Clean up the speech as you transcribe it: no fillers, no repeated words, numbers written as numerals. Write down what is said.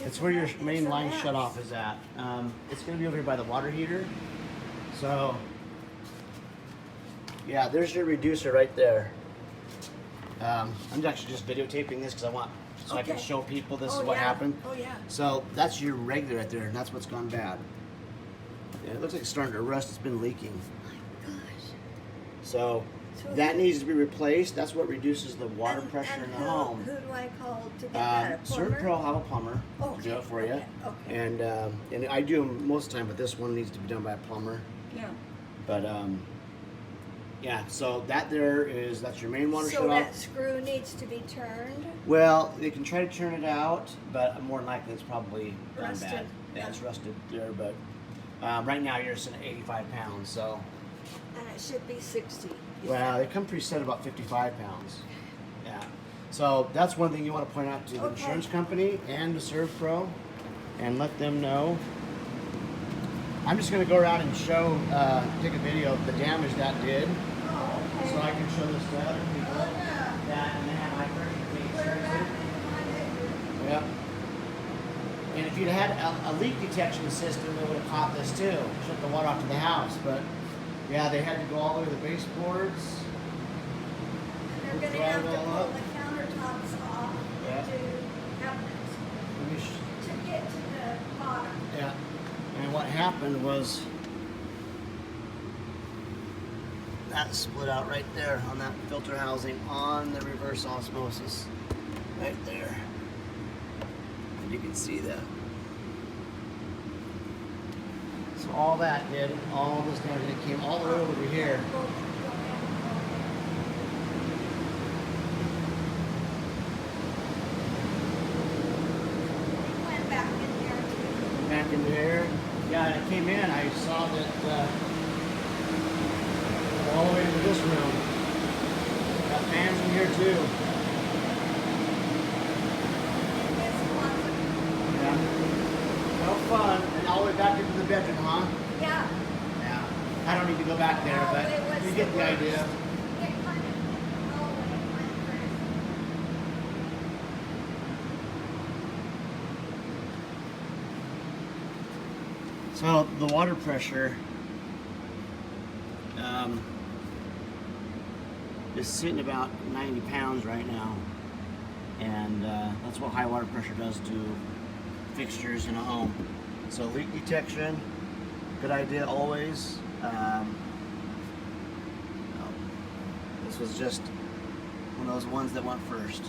It's where your main line shut off is at. It's going to be over here by the water heater. So, yeah, there's your reducer right there. I'm actually just videotaping this because I want, so I can show people this is what happened. Oh yeah. So that's your regular right there, and that's what's gone bad. Yeah, it looks like it's starting to rust. It's been leaking. Oh my gosh. So that needs to be replaced. That's what reduces the water pressure in the home. Who do I call to get that? A plumber? Serve Pro will have a plumber to do it for you. Okay. And I do them most of the time, but this one needs to be done by a plumber. Yeah. But yeah, so that's your main water shut off. So that screw needs to be turned? Well, they can try to turn it out, but more than likely it's probably gone Rusted. bad. Yeah, it's rusted there, but right now you're sitting at 85 pounds, so. And it should be 60. Well, they come preset about 55 pounds. Yeah. So that's one thing you want to point out to the insurance company and the Serve Pro and let them know. I'm just going to go around and show, take a video of the damage that did. Oh, okay. So I can show this to other people that and they have high pressure tanks. Yep. And if you'd had a leak detection system, they would have caught this too. Shut the water off to the house, but yeah, they had to go all the way to the baseboards. And they're going to have to pull the countertops off to cabinets to get to the bottom. Yeah. And what happened was that split out right there on that filter housing on the reverse osmosis. Right there. And you can see that. So all that did, all this damage, it came all the way over here. Went back in there too. Back in there. Yeah, and it came in, I saw that all the way into this room. Got fans in here too. Yeah. No fun. And all the way back into the bedroom, huh? Yeah. Yeah. I don't need to go back there, but you get the idea. It kind of all the way went crazy. So the water pressure is sitting about 90 pounds right now, and that's what high water pressure does to fixtures in a home. So leak detection, good idea always. This was just one of those ones that went first.